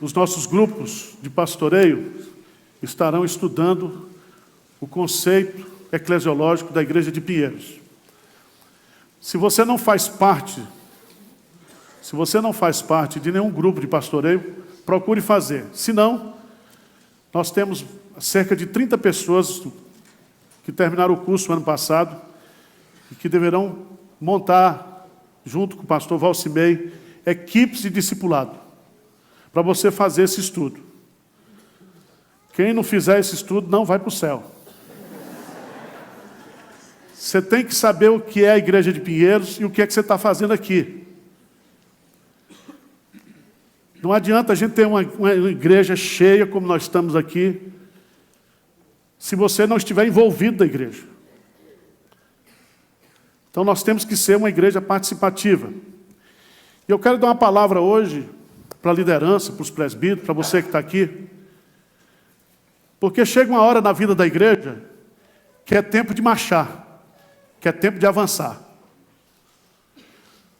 os nossos grupos de pastoreio estarão estudando o conceito eclesiológico da Igreja de Pinheiros. Se você não faz parte de nenhum grupo de pastoreio, procure fazer. Se não, nós temos cerca de 30 pessoas que terminaram o curso no ano passado e que deverão montar, junto com o pastor Valcimei, equipes de discipulado, para você fazer esse estudo. Quem não fizer esse estudo não vai para o céu. Você tem que saber o que é a Igreja de Pinheiros e o que é que você está fazendo aqui. Não adianta a gente ter uma igreja cheia como nós estamos aqui, se você não estiver envolvido na igreja. Então nós temos que ser uma igreja participativa. E eu quero dar uma palavra hoje para a liderança, para os presbíteros, para você que está aqui. Porque chega uma hora na vida da igreja que é tempo de marchar, que é tempo de avançar.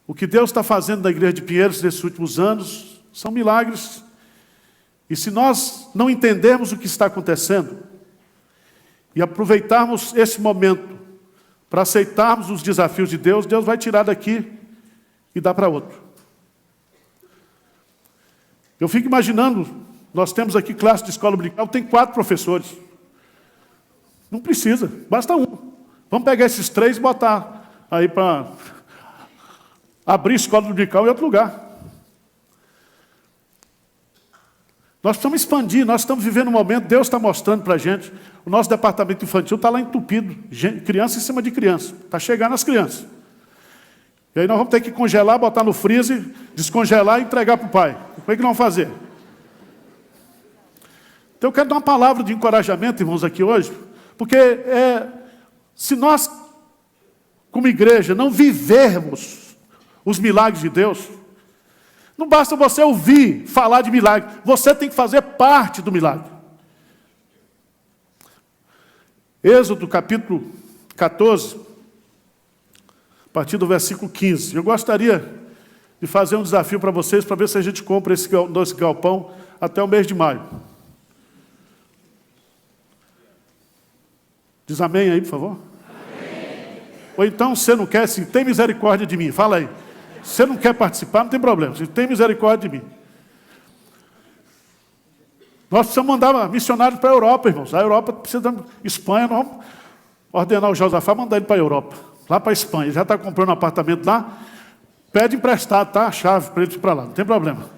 O que Deus está fazendo na Igreja de Pinheiros nesses últimos anos são milagres. E se nós não entendermos o que está acontecendo e aproveitarmos esse momento para aceitarmos os desafios de Deus, Deus vai tirar daqui e dar para outro. Eu fico imaginando, nós temos aqui classe de escola dominical, tem 4 professores. Não precisa, basta um. Vamos pegar esses 3 e botar aí para abrir escola dominical em outro lugar. Nós precisamos expandir, nós estamos vivendo um momento, Deus está mostrando para a gente, o nosso departamento infantil está lá entupido, criança em cima de criança, está chegando as crianças. E aí nós vamos ter que congelar, botar no freezer, descongelar e entregar para o pai. Como é que nós vamos fazer? Então eu quero dar uma palavra de encorajamento, irmãos, aqui hoje, porque se nós, como igreja, não vivermos os milagres de Deus, não basta você ouvir falar de milagre, você tem que fazer parte do milagre. Êxodo capítulo 14, a partir do versículo 15. Eu gostaria de fazer um desafio para vocês, para ver se a gente compra esse galpão até o mês de maio. Diz amém aí, por favor. Amém. Ou então, você não quer, se tem misericórdia de mim, fala aí. Se você não quer participar, não tem problema. Se tem misericórdia de mim. Nós precisamos mandar missionários para a Europa, irmãos. A Europa precisa da Espanha, nós vamos ordenar o Josafá, mandar ele para a Europa. Lá para a Espanha. Ele já está comprando um apartamento lá. Pede emprestado, tá? A chave para ele ir para lá, não tem problema.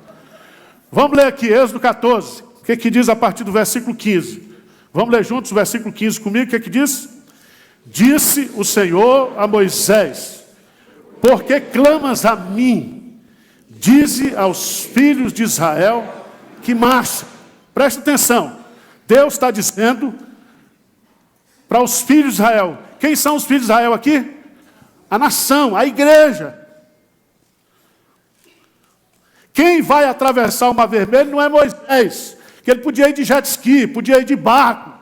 Vamos ler aqui, Êxodo 14. O que diz a partir do versículo 15? Vamos ler juntos o versículo 15 comigo, o que diz? Disse o Senhor a Moisés: por que clamas a mim? Dize aos filhos de Israel que marchem. Presta atenção. Deus está dizendo para os filhos de Israel. Quem são os filhos de Israel aqui? A nação, a igreja. Quem vai atravessar o Mar Vermelho não é Moisés, que ele podia ir de jet ski, podia ir de barco.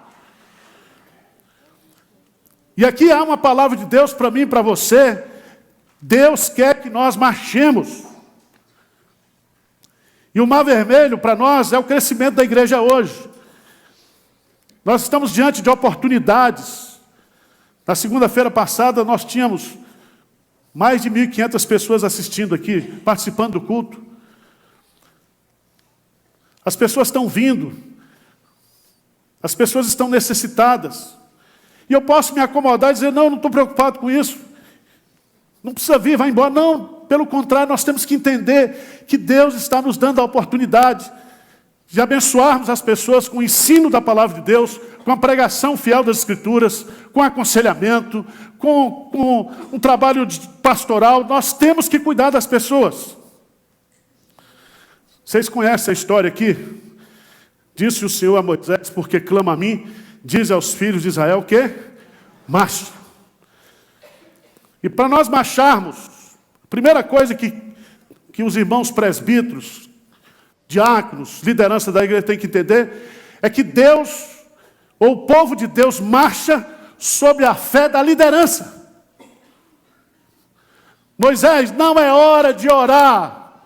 E aqui há uma palavra de Deus para mim e para você. Deus quer que nós marchemos. E o Mar Vermelho, para nós, é o crescimento da igreja hoje. Nós estamos diante de oportunidades. Na segunda-feira passada, nós tínhamos mais de 1.500 pessoas assistindo aqui, participando do culto. As pessoas estão vindo. As pessoas estão necessitadas. E eu posso me acomodar e dizer, não estou preocupado com isso. Não precisa vir, vai embora. Não, pelo contrário, nós temos que entender que Deus está nos dando a oportunidade de abençoarmos as pessoas com o ensino da palavra de Deus, com a pregação fiel das Escrituras, com aconselhamento, com um trabalho pastoral. Nós temos que cuidar das pessoas. Vocês conhecem a história aqui? Disse o Senhor a Moisés, porque clama a mim, diz aos filhos de Israel que marche. E para nós marcharmos, a primeira coisa que os irmãos presbíteros, diáconos, liderança da igreja têm que entender, é que Deus, ou o povo de Deus, marcha sobre a fé da liderança. Moisés, não é hora de orar.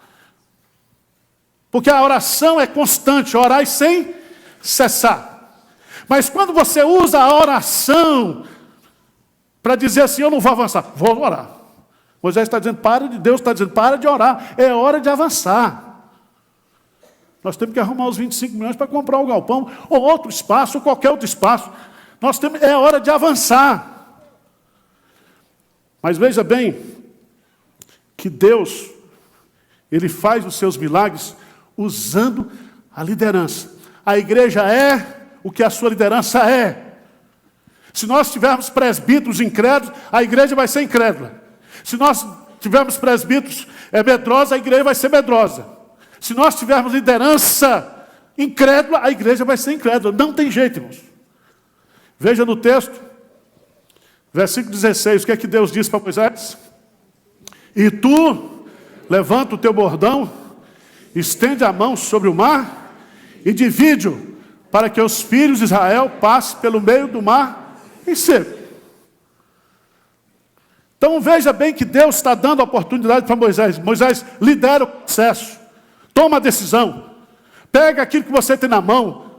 Porque a oração é constante, orai sem cessar. Mas quando você usa a oração para dizer assim, eu não vou avançar, vou orar. Moisés está dizendo, Deus está dizendo, para de orar, é hora de avançar. Nós temos que arrumar os 25 milhões para comprar o galpão, ou outro espaço, ou qualquer outro espaço. É hora de avançar. Mas veja bem, que Deus, Ele faz os seus milagres usando a liderança. A igreja é o que a sua liderança é. Se nós tivermos presbíteros incrédulos, a igreja vai ser incrédula. Se nós tivermos presbíteros medrosos, a igreja vai ser medrosa. Se nós tivermos liderança incrédula, a igreja vai ser incrédula. Não tem jeito, irmãos. Veja no texto, versículo 16, o que é que Deus diz para Moisés? E tu, levanta o teu bordão, estende a mão sobre o mar e divide-o, para que os filhos de Israel passem pelo meio do mar em seco. Então veja bem que Deus está dando a oportunidade para Moisés. Moisés, lidera o processo. Toma a decisão. Pega aquilo que você tem na mão.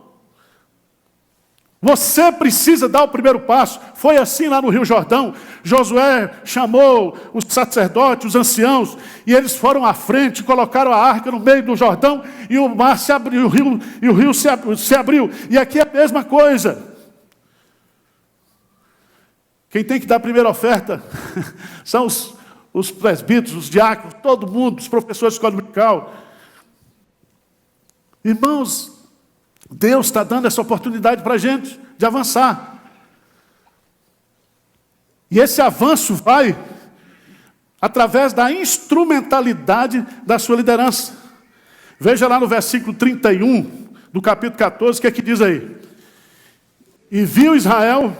Você precisa dar o primeiro passo. Foi assim lá no Rio Jordão. Josué chamou os sacerdotes, os anciãos, e eles foram à frente, colocaram a arca no meio do Jordão, e o mar se abriu, o rio se abriu. E aqui é a mesma coisa. Quem tem que dar a primeira oferta são os presbíteros, os diáconos, todo mundo, os professores de escola dominical. Irmãos, Deus está dando essa oportunidade para a gente de avançar. E esse avanço vai através da instrumentalidade da sua liderança. Veja lá no versículo 31 do capítulo 14, o que é que diz aí? E viu Israel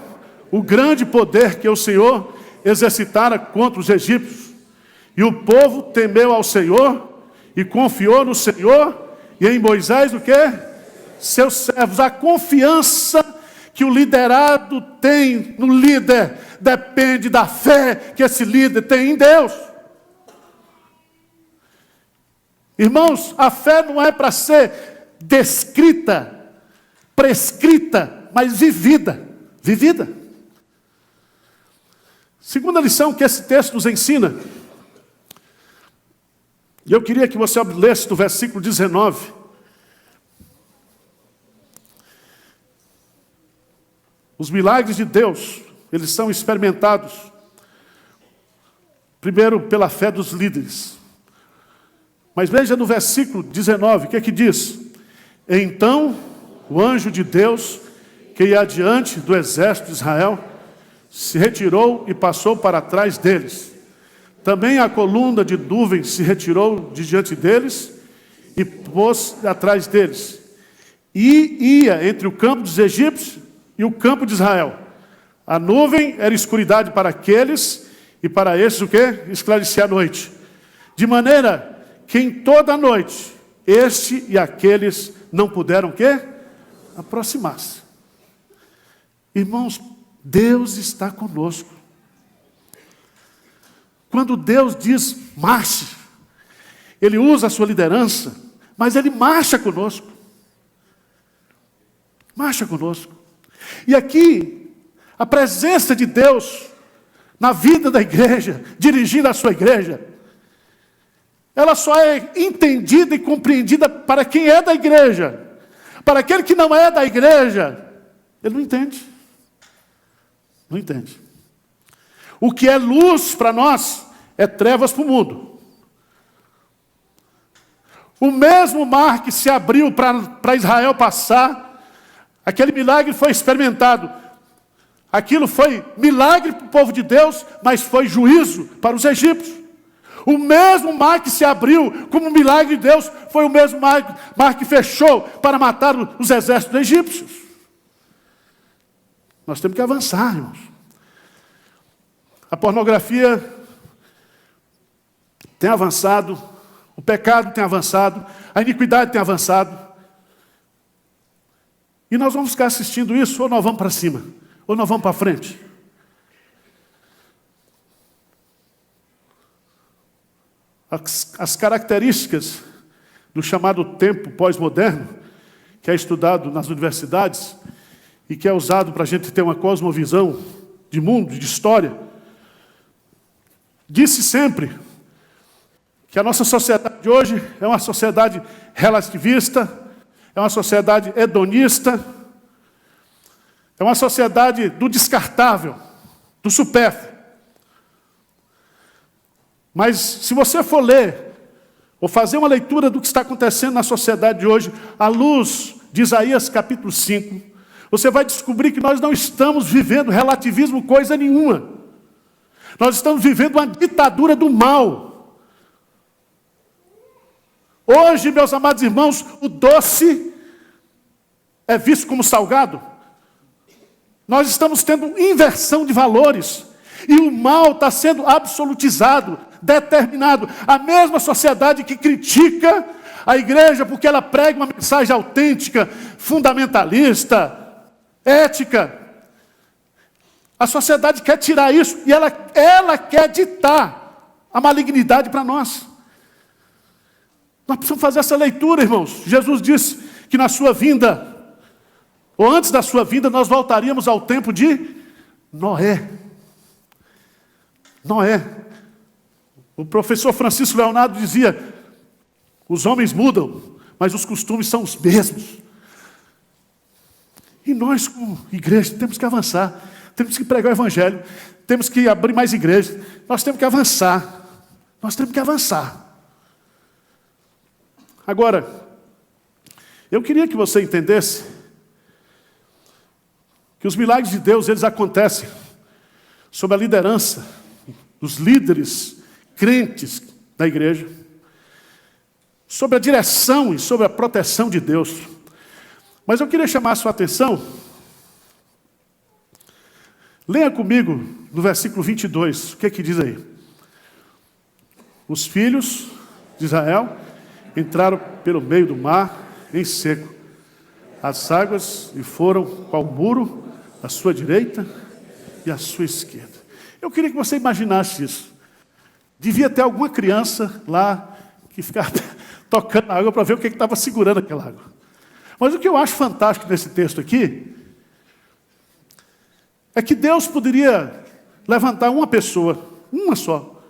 o grande poder que o Senhor exercitara contra os egípcios. E o povo temeu ao Senhor e confiou no Senhor e em Moisés o quê? Seus servos. A confiança que o liderado tem no líder depende da fé que esse líder tem em Deus. Irmãos, a fé não é para ser descrita, prescrita, mas vivida. Vivida. Segunda lição que esse texto nos ensina, e eu queria que você lesse do versículo 19. Os milagres de Deus, eles são experimentados, primeiro pela fé dos líderes. Mas veja no versículo 19, o que é que diz? Então, o anjo de Deus, que ia adiante do exército de Israel, se retirou e passou para trás deles. Também a coluna de nuvem se retirou de diante deles e pôs atrás deles. E ia entre o campo dos egípcios e o campo de Israel. A nuvem era escuridade para aqueles, e para esses o quê? Esclarecia a noite. De maneira que em toda a noite, este e aqueles não puderam o quê? Aproximar-se. Irmãos, Deus está conosco. Quando Deus diz marche, Ele usa a sua liderança, mas Ele marcha conosco. Marcha conosco. E aqui, a presença de Deus na vida da igreja, dirigindo a sua igreja, ela só é entendida e compreendida para quem é da igreja. Para aquele que não é da igreja, ele não entende. Não entende. O que é luz para nós é trevas para o mundo. O mesmo mar que se abriu para Israel passar, aquele milagre foi experimentado. Aquilo foi milagre para o povo de Deus, mas foi juízo para os egípcios. O mesmo mar que se abriu como milagre de Deus, foi o mesmo mar que fechou para matar os exércitos egípcios. Nós temos que avançar, irmãos. A pornografia tem avançado, o pecado tem avançado, a iniquidade tem avançado. E nós vamos ficar assistindo isso, ou nós vamos para cima, ou nós vamos para frente. As características do chamado tempo pós-moderno, que é estudado nas universidades e que é usado para a gente ter uma cosmovisão de mundo, de história, disse sempre que a nossa sociedade de hoje é uma sociedade relativista, é uma sociedade hedonista, é uma sociedade do descartável, do supérfluo. Mas se você for ler, ou fazer uma leitura do que está acontecendo na sociedade de hoje, à luz de Isaías capítulo 5, você vai descobrir que nós não estamos vivendo relativismo coisa nenhuma. Nós estamos vivendo uma ditadura do mal. Hoje, meus amados irmãos, o doce é visto como salgado. Nós estamos tendo inversão de valores. E o mal está sendo absolutizado, determinado. A mesma sociedade que critica a igreja porque ela prega uma mensagem autêntica, fundamentalista, ética. A sociedade quer tirar isso e ela quer ditar a malignidade para nós. Nós precisamos fazer essa leitura, irmãos. Jesus disse que na sua vinda, ou antes da sua vinda, nós voltaríamos ao tempo de Noé. Noé. O professor Francisco Leonardo dizia: os homens mudam, mas os costumes são os mesmos. E nós, como igreja, temos que avançar. Temos que pregar o evangelho. Temos que abrir mais igrejas. Nós temos que avançar. Nós temos que avançar. Agora, eu queria que você entendesse que os milagres de Deus, eles acontecem sob a liderança dos líderes crentes da igreja, sob a direção e sob a proteção de Deus. Mas eu queria chamar a sua atenção. Leia comigo no versículo 22, o que é que diz aí? Os filhos de Israel entraram pelo meio do mar em seco. As águas lhe foram qual muro à sua direita e à sua esquerda. Eu queria que você imaginasse isso. Devia ter alguma criança lá que ficava tocando a água para ver o que estava segurando aquela água. Mas o que eu acho fantástico nesse texto aqui é que Deus poderia levantar uma pessoa, uma só,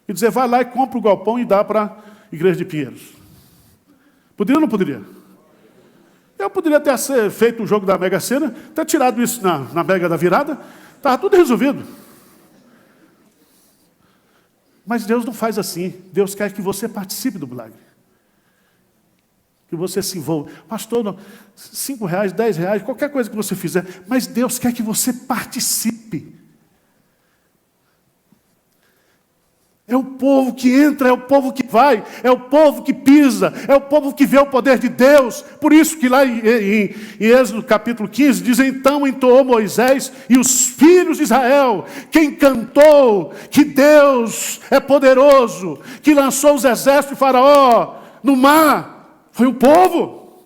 e dizer: vai lá e compra o galpão e dá para a igreja de Pinheiros. Poderia ou não poderia? Eu poderia ter feito o jogo da Mega Sena, ter tirado isso na Mega da Virada, estava tudo resolvido. Mas Deus não faz assim. Deus quer que você participe do milagre. Que você se envolva. Pastor, não, R$5, R$10, qualquer coisa que você fizer. Mas Deus quer que você participe. É o povo que entra, é o povo que vai, é o povo que pisa, é o povo que vê o poder de Deus. Por isso que lá em Êxodo capítulo 15, diz: então entoou Moisés e os filhos de Israel, quem cantou que Deus é poderoso, que lançou os exércitos de Faraó no mar, foi o povo.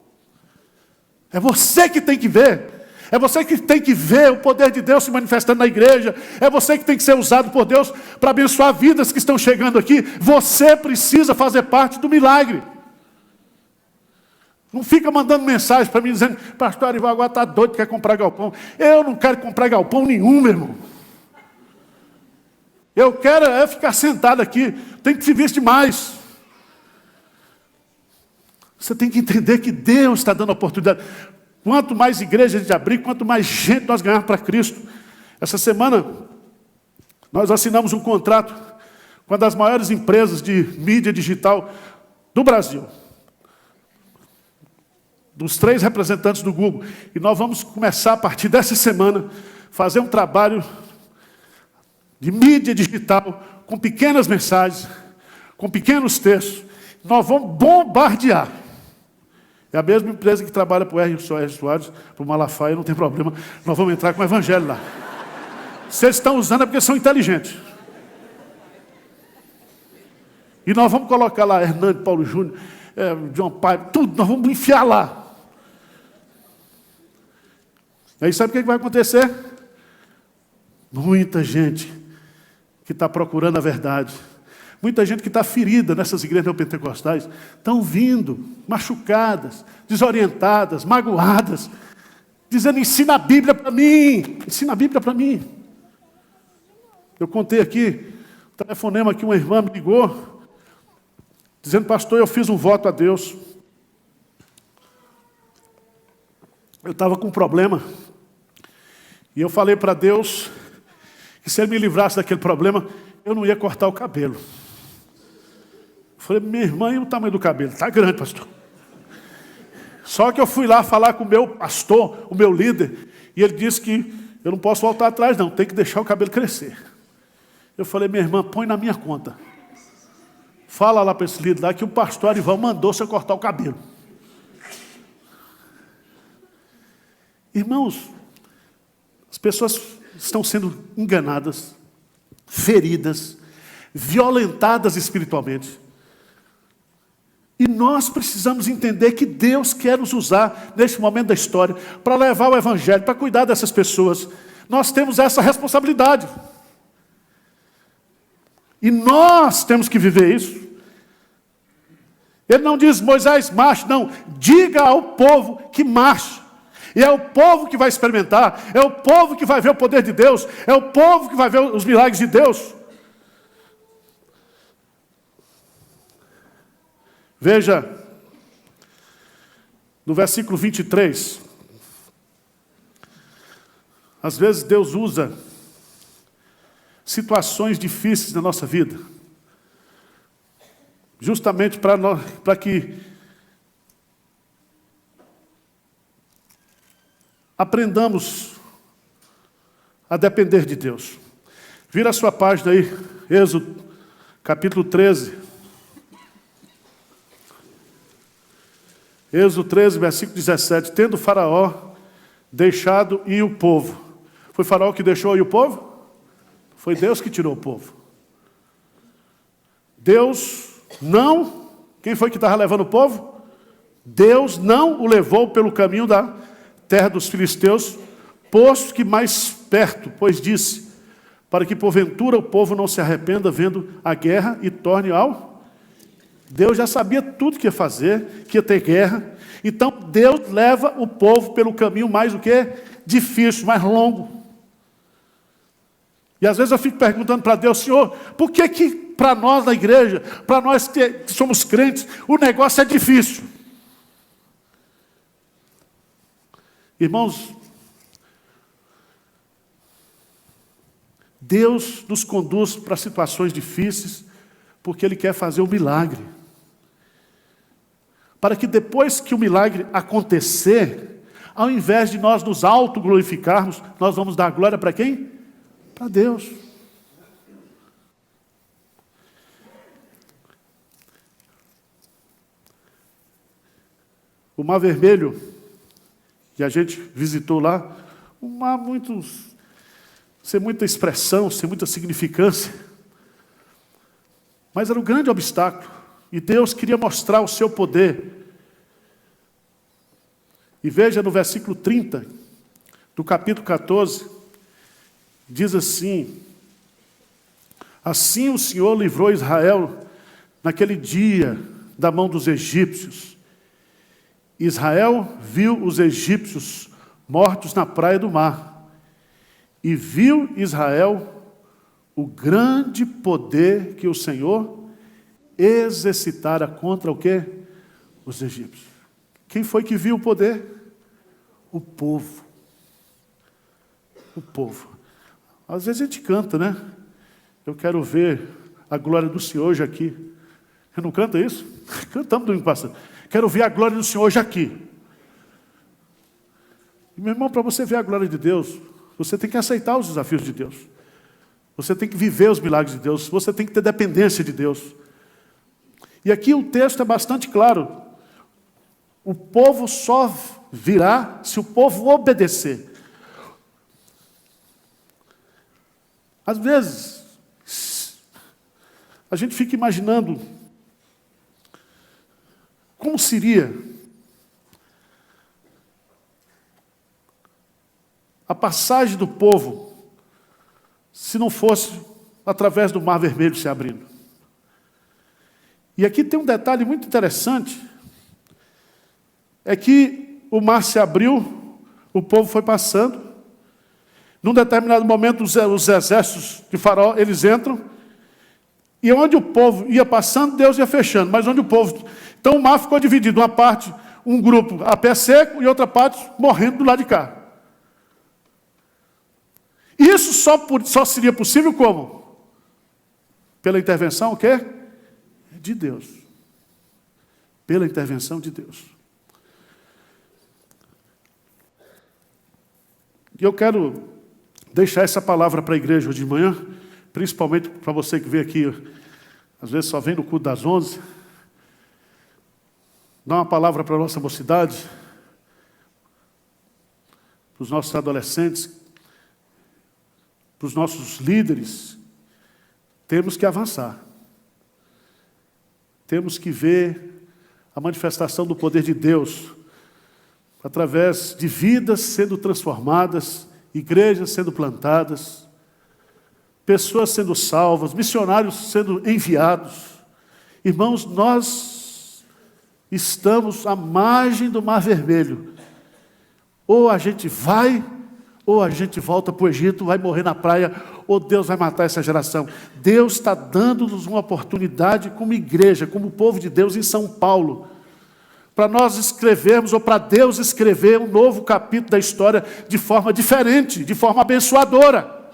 É você que tem que ver. É você que tem que ver o poder de Deus se manifestando na igreja. É você que tem que ser usado por Deus para abençoar vidas que estão chegando aqui. Você precisa fazer parte do milagre. Não fica mandando mensagem para mim dizendo: pastor Arival agora está doido, quer comprar galpão. Eu não quero comprar galpão nenhum, meu irmão. Eu quero ficar sentado aqui. Tem que se vestir mais. Você tem que entender que Deus está dando oportunidade. Quanto mais igreja a gente abrir, quanto mais gente nós ganharmos para Cristo. Essa semana, nós assinamos um contrato com uma das maiores empresas de mídia digital do Brasil. Dos 3 representantes do Google. E nós vamos começar, a partir dessa semana, fazer um trabalho de mídia digital, com pequenas mensagens, com pequenos textos. Nós vamos bombardear. É a mesma empresa que trabalha para o R. Soares, para o Malafaia, não tem problema. Nós vamos entrar com o evangelho lá. Se eles estão usando é porque são inteligentes. E nós vamos colocar lá Hernando, Paulo Júnior, John Pai, tudo, nós vamos enfiar lá. E aí sabe o que vai acontecer? Muita gente que está procurando a verdade. Muita gente que está ferida nessas igrejas neopentecostais, estão vindo machucadas, desorientadas, magoadas, dizendo, ensina a Bíblia para mim, ensina a Bíblia para mim. Eu contei aqui, o telefonema que uma irmã me ligou, dizendo, pastor, eu fiz um voto a Deus. Eu estava com um problema, e eu falei para Deus, que se Ele me livrasse daquele problema, eu não ia cortar o cabelo. Eu falei, minha irmã, e o tamanho do cabelo? Está grande, pastor. Só que eu fui lá falar com o meu pastor, o meu líder, e ele disse que eu não posso voltar atrás não, tem que deixar o cabelo crescer. Eu falei, minha irmã, põe na minha conta. Fala lá para esse líder lá que o pastor Arival mandou você cortar o cabelo. Irmãos, as pessoas estão sendo enganadas, feridas, violentadas espiritualmente. E nós precisamos entender que Deus quer nos usar neste momento da história para levar o Evangelho, para cuidar dessas pessoas. Nós temos essa responsabilidade. E nós temos que viver isso. Ele não diz, Moisés, marche, não. Diga ao povo que marche. E é o povo que vai experimentar, é o povo que vai ver o poder de Deus, é o povo que vai ver os milagres de Deus. Veja, no versículo 23, às vezes Deus usa situações difíceis na nossa vida, justamente para que aprendamos a depender de Deus. Vira a sua página aí, Êxodo, capítulo 13. Êxodo 13, versículo 17. Tendo Faraó deixado ir o povo. Foi Faraó que deixou ir o povo? Foi Deus que tirou o povo. Deus não... Quem foi que estava levando o povo? Deus não o levou pelo caminho da terra dos filisteus, posto que mais perto, pois disse, para que porventura o povo não se arrependa vendo a guerra e torne ao... Deus já sabia tudo que ia fazer, que ia ter guerra. Então Deus leva o povo pelo caminho mais o quê? Difícil, mais longo. E às vezes eu fico perguntando para Deus, Senhor, por que para nós na igreja, para nós que somos crentes, o negócio é difícil? Irmãos, Deus nos conduz para situações difíceis, porque Ele quer fazer um milagre. Para que depois que o milagre acontecer, ao invés de nós nos autoglorificarmos, nós vamos dar glória para quem? Para Deus. O Mar Vermelho, que a gente visitou lá, um mar sem muita expressão, sem muita significância, mas era um grande obstáculo. E Deus queria mostrar o seu poder. E veja no versículo 30, do capítulo 14, diz assim, assim o Senhor livrou Israel naquele dia da mão dos egípcios. Israel viu os egípcios mortos na praia do mar. E viu Israel o grande poder que o Senhor exercitara contra o quê? Os egípcios. Quem foi que viu o poder? O povo. O povo. Às vezes a gente canta, né? Eu quero ver a glória do Senhor hoje aqui. Você não canta isso? Cantamos domingo passado. Quero ver a glória do Senhor hoje aqui. E, meu irmão, para você ver a glória de Deus, você tem que aceitar os desafios de Deus. Você tem que viver os milagres de Deus. Você tem que ter dependência de Deus. E aqui o texto é bastante claro. O povo só virá se o povo obedecer. Às vezes, a gente fica imaginando como seria a passagem do povo se não fosse através do Mar Vermelho se abrindo. E aqui tem um detalhe muito interessante, é que o mar se abriu, o povo foi passando. Num determinado momento, os exércitos de Faraó, eles entram, e onde o povo ia passando, Deus ia fechando. Mas onde o povo... Então o mar ficou dividido, uma parte, um grupo a pé seco, e outra parte morrendo do lado de cá. Isso só seria possível como? Pela intervenção, o quê? De Deus. Pela intervenção de Deus. E eu quero deixar essa palavra para a igreja hoje de manhã, principalmente para você que veio aqui, às vezes só vem no culto das 11. Dá uma palavra para a nossa mocidade, para os nossos adolescentes, para os nossos líderes. Temos que avançar. Temos que ver a manifestação do poder de Deus através de vidas sendo transformadas, igrejas sendo plantadas, pessoas sendo salvas, missionários sendo enviados. Irmãos, nós estamos à margem do Mar Vermelho. Ou a gente vai, ou a gente volta para o Egito, vai morrer na praia, ou Deus vai matar essa geração. Deus está dando-nos uma oportunidade como igreja, como povo de Deus em São Paulo, para nós escrevermos, ou para Deus escrever um novo capítulo da história de forma diferente, de forma abençoadora.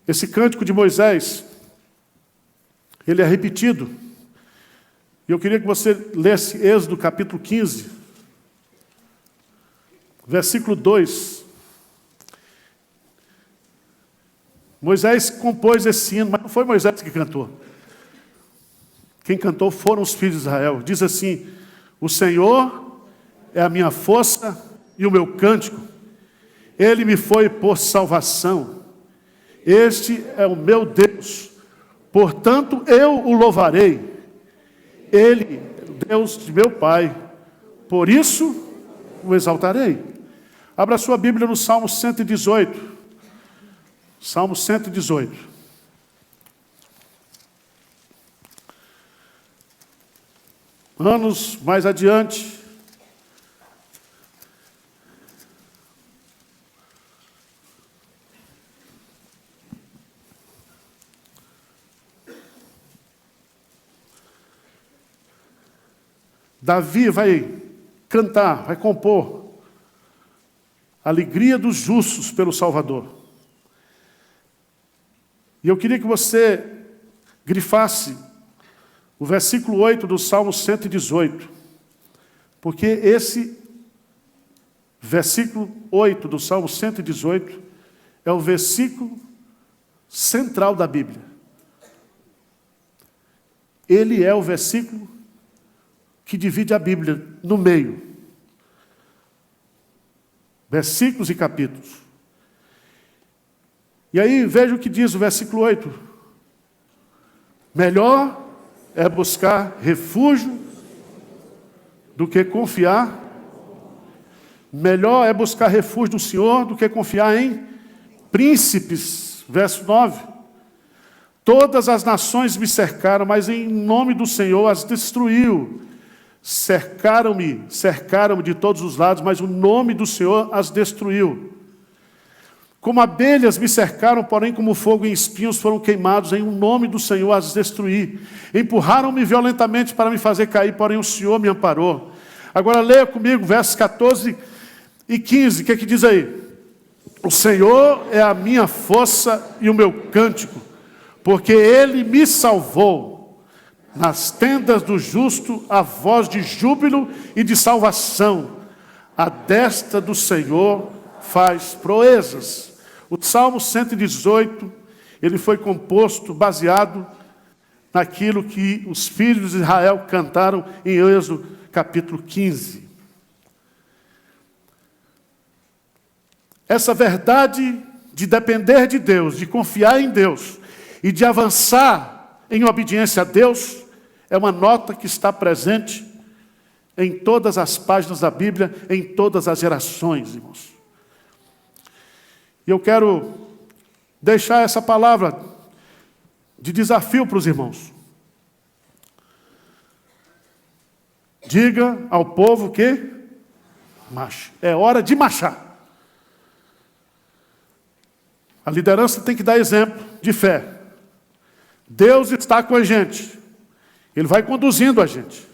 Esse cântico de Moisés, ele é repetido. E eu queria que você lesse Êxodo capítulo 15, versículo 2. Moisés compôs esse hino, mas não foi Moisés que cantou. Quem cantou foram os filhos de Israel. Diz assim: o Senhor é a minha força e o meu cântico. Ele me foi por salvação. Este é o meu Deus. Portanto, eu o louvarei. Ele é o Deus de meu Pai. Por isso, o exaltarei. Abra sua Bíblia no Salmo 118. Salmo 118. Anos mais adiante, Davi vai cantar, vai compor a alegria dos justos pelo Salvador. E eu queria que você grifasse o versículo 8 do Salmo 118, porque esse versículo 8 do Salmo 118 é o versículo central da Bíblia. Ele é o versículo que divide a Bíblia no meio. Versículos e capítulos. E aí veja o que diz o versículo 8. Melhor é buscar refúgio do que confiar. Melhor é buscar refúgio do Senhor do que confiar em príncipes. Verso 9. Todas as nações me cercaram, mas em nome do Senhor as destruiu. Cercaram-me de todos os lados, mas o nome do Senhor as destruiu. Como abelhas me cercaram, porém como fogo em espinhos foram queimados, em nome do Senhor as destruí. Empurraram-me violentamente para me fazer cair, porém o Senhor me amparou. Agora leia comigo versos 14 e 15, o que diz aí? O Senhor é a minha força e o meu cântico, porque Ele me salvou. Nas tendas do justo, a voz de júbilo e de salvação. A destra do Senhor faz proezas. O Salmo 118, ele foi composto baseado naquilo que os filhos de Israel cantaram em Êxodo capítulo 15. Essa verdade de depender de Deus, de confiar em Deus e de avançar em obediência a Deus, é uma nota que está presente em todas as páginas da Bíblia, em todas as gerações, irmãos. E eu quero deixar essa palavra de desafio para os irmãos. Diga ao povo que marche. É hora de marchar. A liderança tem que dar exemplo de fé. Deus está com a gente. Ele vai conduzindo a gente.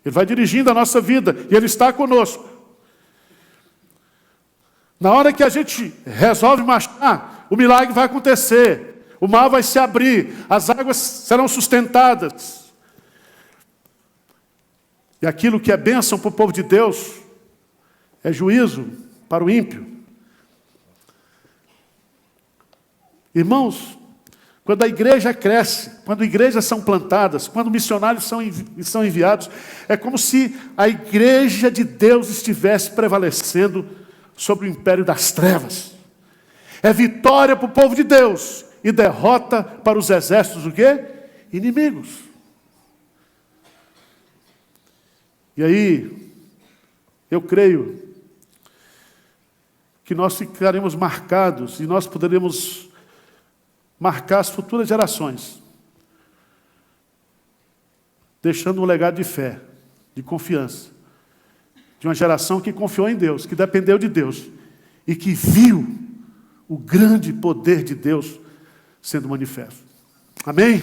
Ele vai dirigindo a nossa vida. E Ele está conosco. Na hora que a gente resolve marchar, o milagre vai acontecer. O mar vai se abrir. As águas serão sustentadas. E aquilo que é bênção para o povo de Deus é juízo para o ímpio. Irmãos, quando a igreja cresce, quando igrejas são plantadas, quando missionários são enviados, é como se a igreja de Deus estivesse prevalecendo sobre o império das trevas. É vitória para o povo de Deus e derrota para os exércitos, o quê? Inimigos. E aí, eu creio que nós ficaremos marcados e nós poderemos marcar as futuras gerações, deixando um legado de fé, de confiança, de uma geração que confiou em Deus, que dependeu de Deus e que viu o grande poder de Deus sendo manifesto. Amém?